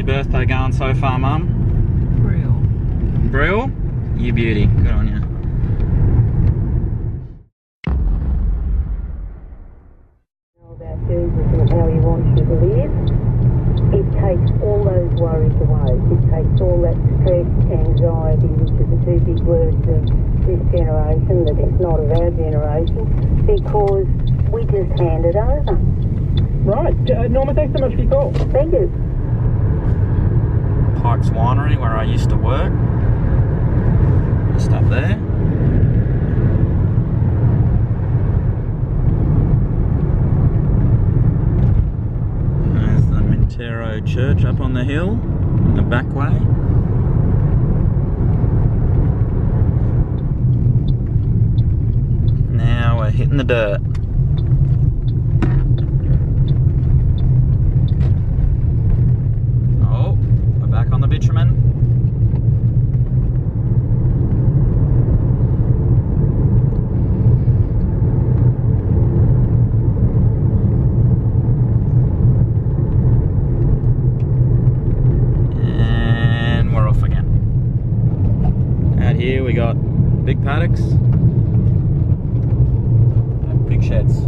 your birthday going so far, Mum? Brill? You beauty. Good on you. About Jesus and how he wants you to live. It takes all those worries away. It takes all that stress, anxiety, which are the two big words of this generation, that it's not of our generation, because we just hand it over. Right. Norma, thanks so much for your call. Thank you. Pike's Winery, where I used to work. Just up there. There's the Montero Church up on the hill, the back way. Now we're hitting the dirt. Oh, we're back on the bitumen. Here we got big paddocks and big sheds.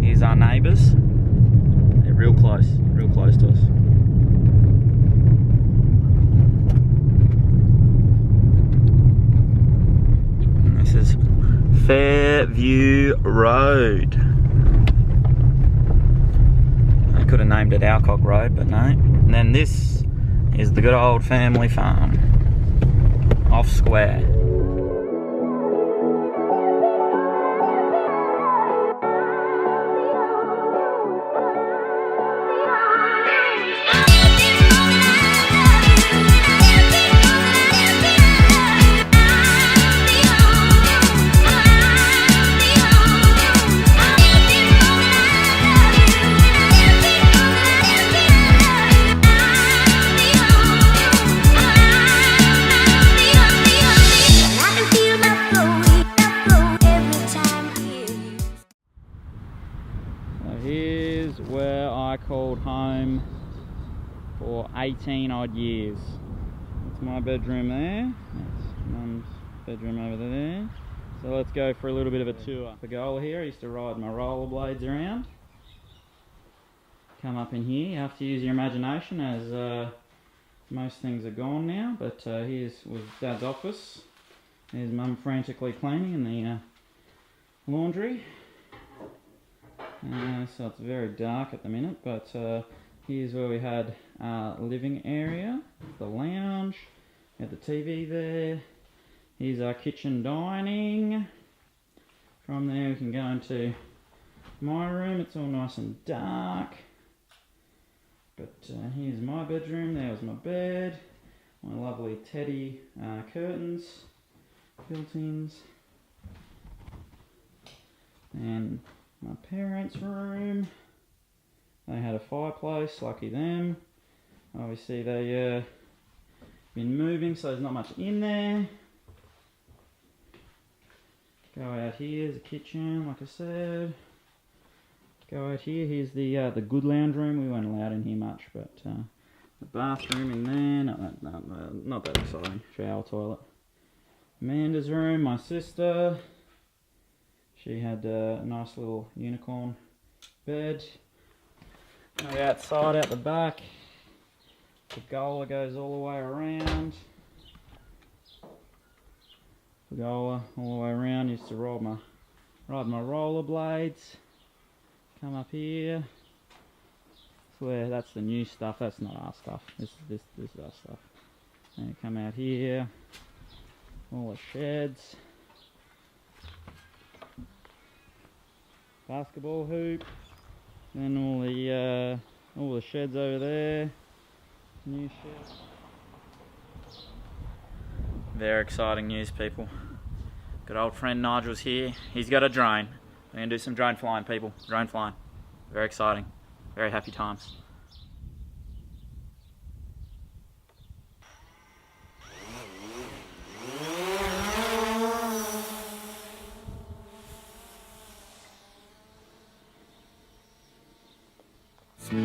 Here's our neighbours. They're real close to us. And this is Fairview Road. I could have named it Alcock Road, but no. And then this is the good old family farm off Square. Here's where I called home for 18 odd years. That's my bedroom there. That's Mum's bedroom over there. So let's go for a little bit of a tour. Pergola here, I used to ride my rollerblades around. Come up in here, you have to use your imagination as most things are gone now. But here's was Dad's office. There's Mum frantically cleaning in the laundry. So it's very dark at the minute, but here's where we had living area, the lounge, we had the TV there. Here's our kitchen dining. From there we can go into my room. It's all nice and dark. But here's my bedroom, there's my bed, my lovely teddy curtains, built-ins, and my parents' room. They had a fireplace, lucky them. Obviously they been moving, so there's not much in there. Go out here, the kitchen, like I said. Go out here, here's the good lounge room. We weren't allowed in here much, but the bathroom in there, not that exciting. Shower, toilet. Amanda's room, my sister. She had a nice little unicorn bed. Go outside, out the back. Pergola goes all the way around. Pergola all the way around. Used to ride my rollerblades. Come up here. That's the new stuff. That's not our stuff. This is our stuff. And come out here. All the sheds. Basketball hoop. Then all the sheds over there. New sheds. Very exciting news, people. Good old friend Nigel's here. He's got a drone. We're going to do some drone flying, people. Drone flying. Very exciting. Very happy times. Bring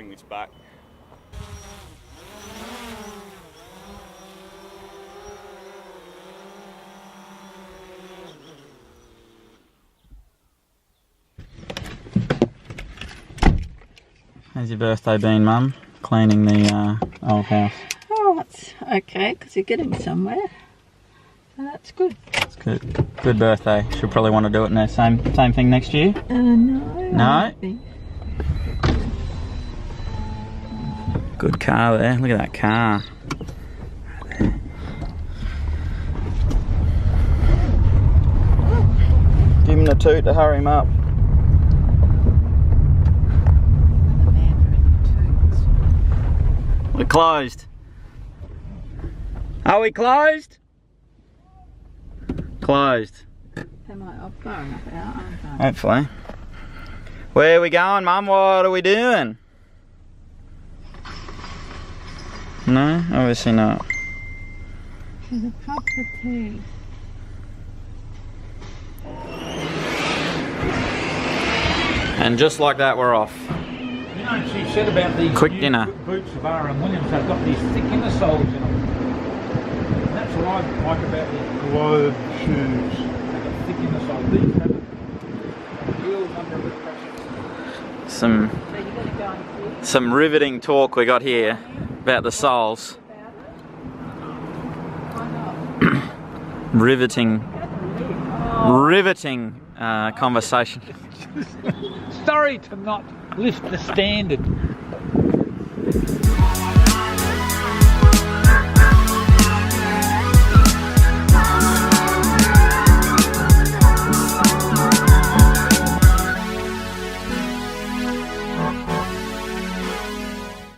this back. How's your birthday been, Mum? Cleaning the old house. Oh, it's okay, because you're getting somewhere. So that's good. It's good. Good birthday. She'll probably want to do it now. Same thing next year? No. No? I don't think. Good car there. Look at that car. Give him the toot to hurry him up. We're closed. Are we closed? Closed. Am I off far enough out? aren't I? Hopefully. Where are we going, Mum? What are we doing? No? Obviously not. There's a cup of tea. And just like that, we're off. You know, she said about these Quick new dinner. boots of R.M. Williams, they've got these thick inner soles in them. And that's what I like about these globe shoes. They've got thick inner soles. These have heels under a bit of pressure. So you're going to go and see Some riveting talk we got here about the soles. Riveting conversation. Sorry to not lift the standard.